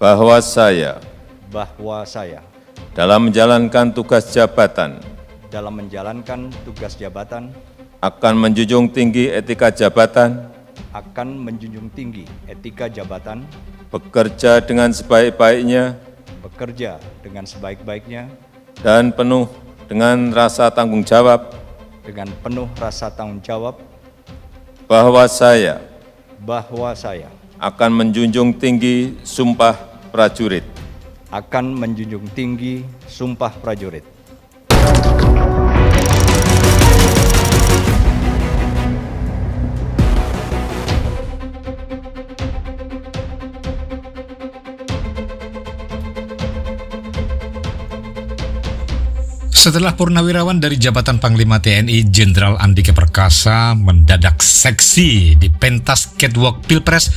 bahwa saya dalam menjalankan tugas jabatan akan menjunjung tinggi etika jabatan, bekerja dengan sebaik-baiknya, dan penuh dengan rasa tanggung jawab, bahwa saya akan menjunjung tinggi sumpah prajurit. Setelah purnawirawan dari jabatan Panglima TNI Jenderal Andika Perkasa mendadak seksi di pentas catwalk Pilpres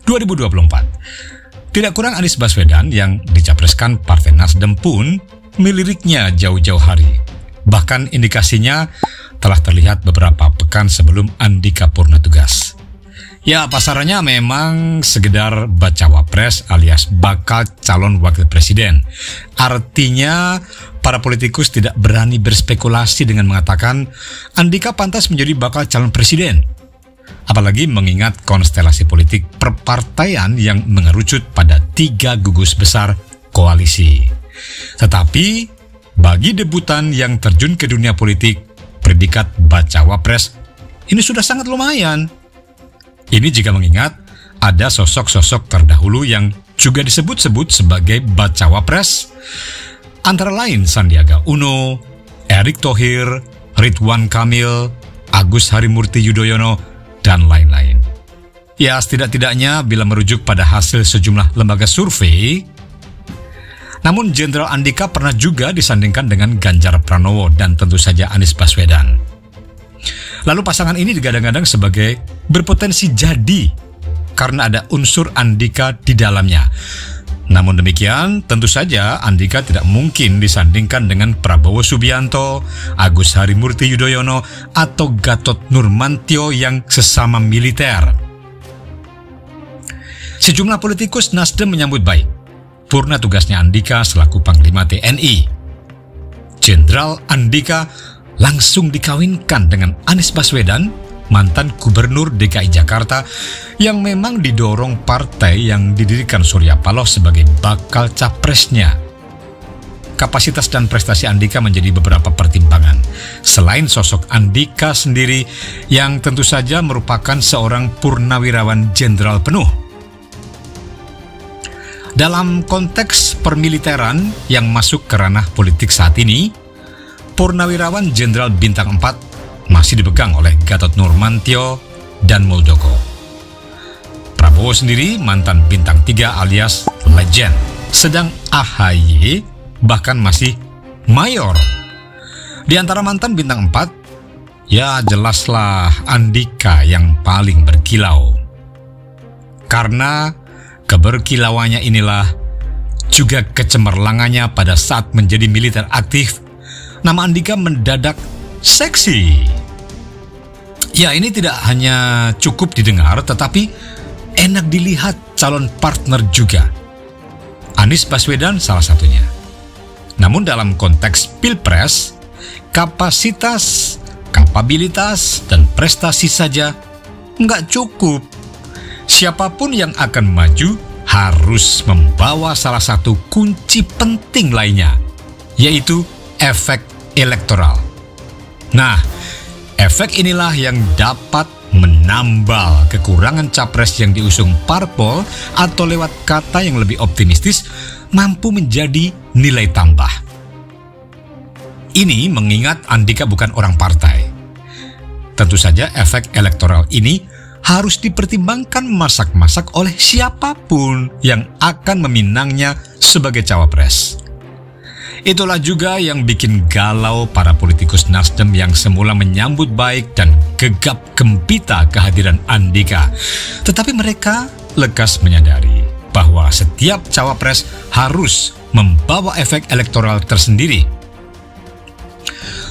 2024, tidak kurang Anies Baswedan yang dicapreskan Partai Nasdem pun meliriknya jauh-jauh hari. Bahkan indikasinya telah terlihat beberapa pekan sebelum Andika purna tugas. Ya, pasarannya memang sekedar bacawa pres alias bakal calon wakil presiden. Artinya, para politikus tidak berani berspekulasi dengan mengatakan Andika pantas menjadi bakal calon presiden. Apalagi mengingat konstelasi politik perpartaian yang mengerucut pada 3 gugus besar koalisi. Tetapi, bagi debutan yang terjun ke dunia politik, predikat bacawa pres ini sudah sangat lumayan. Ini jika mengingat ada sosok-sosok terdahulu yang juga disebut-sebut sebagai bacawa pres, antara lain Sandiaga Uno, Erick Thohir, Ridwan Kamil, Agus Harimurti Yudhoyono, dan lain-lain. Ya, setidak-tidaknya bila merujuk pada hasil sejumlah lembaga survei, namun Jenderal Andika pernah juga disandingkan dengan Ganjar Pranowo dan tentu saja Anies Baswedan. Lalu pasangan ini digadang-gadang sebagai berpotensi jadi karena ada unsur Andika di dalamnya. Namun demikian, tentu saja Andika tidak mungkin disandingkan dengan Prabowo Subianto, Agus Harimurti Yudhoyono, atau Gatot Nurmantio yang sesama militer. Sejumlah politikus Nasdem menyambut baik purna tugasnya Andika selaku Panglima TNI. Jenderal Andika langsung dikawinkan dengan Anies Baswedan, mantan Gubernur DKI Jakarta yang memang didorong partai yang didirikan Surya Paloh sebagai bakal capresnya. Kapasitas dan prestasi Andika menjadi beberapa pertimbangan. Selain sosok Andika sendiri yang tentu saja merupakan seorang purnawirawan jenderal penuh. Dalam konteks permiliteran yang masuk ke ranah politik saat ini, Purnawirawan Jenderal Bintang 4 masih dipegang oleh Gatot Nurmantio dan Muldoko. Prabowo sendiri mantan Bintang 3 alias legend, sedang AHY bahkan masih mayor. Di antara mantan Bintang 4, ya jelaslah Andika yang paling berkilau. Karena keberkilauannya inilah juga kecemerlangannya pada saat menjadi militer aktif, nama Andika mendadak seksi. Ya, ini tidak hanya cukup didengar, tetapi enak dilihat calon partner juga. Anies Baswedan salah satunya. Namun dalam konteks Pilpres, kapasitas, kapabilitas, dan prestasi saja nggak cukup. Siapapun yang akan maju harus membawa salah satu kunci penting lainnya, yaitu efek elektoral. Nah, efek inilah yang dapat menambal kekurangan capres yang diusung parpol atau lewat kata yang lebih optimistis mampu menjadi nilai tambah. Ini mengingat Andika bukan orang partai. Tentu saja efek elektoral ini harus dipertimbangkan masak-masak oleh siapapun yang akan meminangnya sebagai cawapres. Itulah juga yang bikin galau para politikus Nasdem yang semula menyambut baik dan gegap gempita kehadiran Andika. Tetapi mereka lekas menyadari bahwa setiap cawapres harus membawa efek elektoral tersendiri.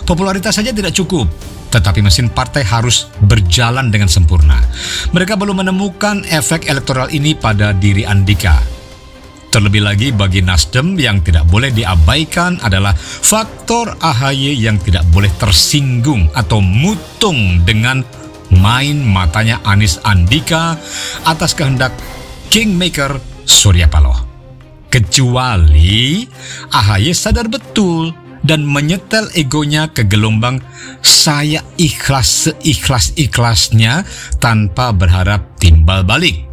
Popularitas saja tidak cukup, tetapi mesin partai harus berjalan dengan sempurna. Mereka belum menemukan efek elektoral ini pada diri Andika. Terlebih lagi bagi Nasdem yang tidak boleh diabaikan adalah faktor AHY yang tidak boleh tersinggung atau mutung dengan main matanya Anies Andika atas kehendak Kingmaker Surya Paloh. Kecuali AHY sadar betul dan menyetel egonya ke gelombang saya ikhlas seikhlas-ikhlasnya tanpa berharap timbal balik.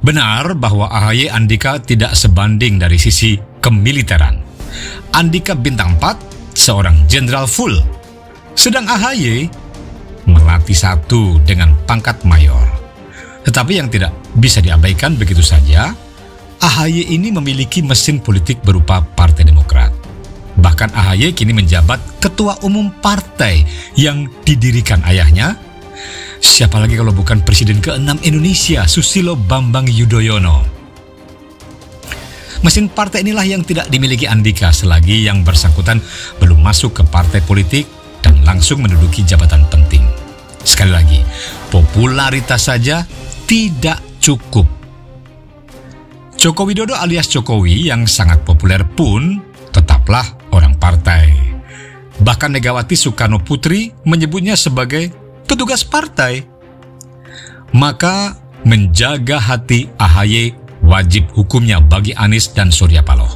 Benar bahwa AHY Andika tidak sebanding dari sisi kemiliteran. Andika bintang 4 seorang jenderal full, sedang AHY melatih 1 dengan pangkat mayor. Tetapi yang tidak bisa diabaikan begitu saja, AHY ini memiliki mesin politik berupa Partai Demokrat. Bahkan AHY kini menjabat ketua umum partai yang didirikan ayahnya. Siapa lagi kalau bukan Presiden ke-6 Indonesia, Susilo Bambang Yudhoyono. Mesin partai inilah yang tidak dimiliki Andika selagi yang bersangkutan belum masuk ke partai politik dan langsung menduduki jabatan penting. Sekali lagi, popularitas saja tidak cukup. Joko Widodo alias Jokowi yang sangat populer pun tetaplah orang partai. Bahkan Megawati Soekarno Putri menyebutnya sebagai petugas partai. Maka menjaga hati AHY wajib hukumnya bagi Anies dan Surya Paloh.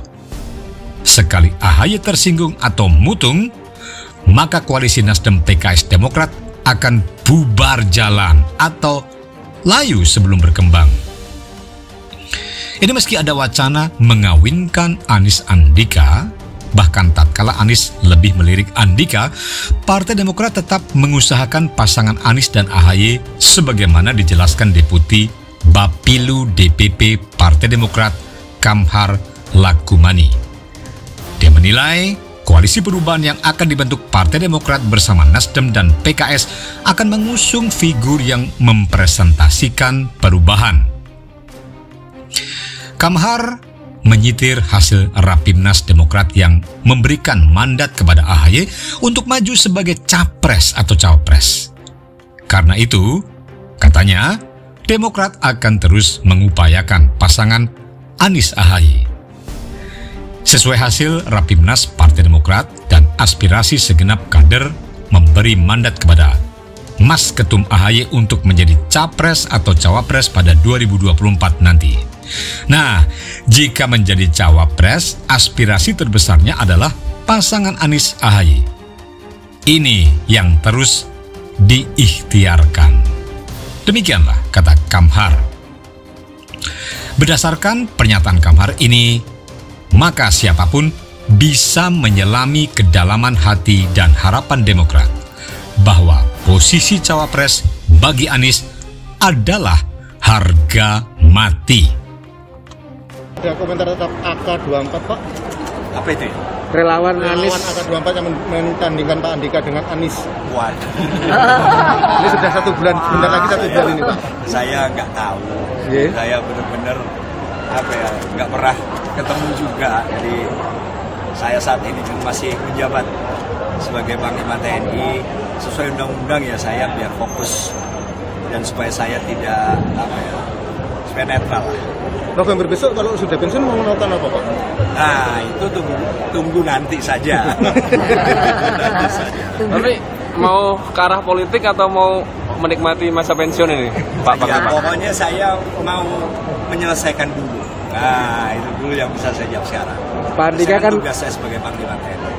Sekali AHY tersinggung atau mutung, maka koalisi Nasdem PKS Demokrat akan bubar jalan atau layu sebelum berkembang. Ini meski ada wacana mengawinkan Anies Andika. Bahkan tatkala Anies lebih melirik Andika, Partai Demokrat tetap mengusahakan pasangan Anies dan AHY sebagaimana dijelaskan Deputi Bapilu DPP Partai Demokrat Kamhar Lakumani. Dia menilai koalisi perubahan yang akan dibentuk Partai Demokrat bersama Nasdem dan PKS akan mengusung figur yang mempresentasikan perubahan. Kamhar menyitir hasil Rapimnas Demokrat yang memberikan mandat kepada AHY untuk maju sebagai capres atau cawapres. Karena itu, katanya, Demokrat akan terus mengupayakan pasangan Anies AHY. Sesuai hasil Rapimnas Partai Demokrat dan aspirasi segenap kader memberi mandat kepada Mas Ketum AHY untuk menjadi capres atau cawapres pada 2024 nanti. Nah, jika menjadi cawapres, aspirasi terbesarnya adalah pasangan Anies AHY. Ini yang terus diikhtiarkan. Demikianlah kata Kamhar. Berdasarkan pernyataan Kamhar ini, maka siapapun bisa menyelami kedalaman hati dan harapan Demokrat bahwa posisi cawapres bagi Anies adalah harga mati. Ada komentar tetap AK24, Pak. Apa itu? Relawan AK24 yang mentandingkan Pak Andika dengan Anies. Waduh. Ini sudah 1 bulan, sebentar lagi 1 bulan ini, Pak. Saya nggak tahu. Yeah. Saya benar-benar nggak pernah ketemu juga. Jadi saya saat ini juga masih menjabat sebagai Panglima TNI. Sesuai undang-undang ya saya biar fokus dan supaya saya tidak supaya netral lah. November besok kalau sudah pensiun mau melakukan apa, Pak? Nah, itu tunggu nanti saja. Tapi mau ke arah politik atau mau menikmati masa pensiun ini, Pak? Ya, pokoknya saya mau menyelesaikan dulu. Nah, itu dulu yang bisa saya jawab sekarang. Pak Andika kan tugas saya sebagai Panglima TNI.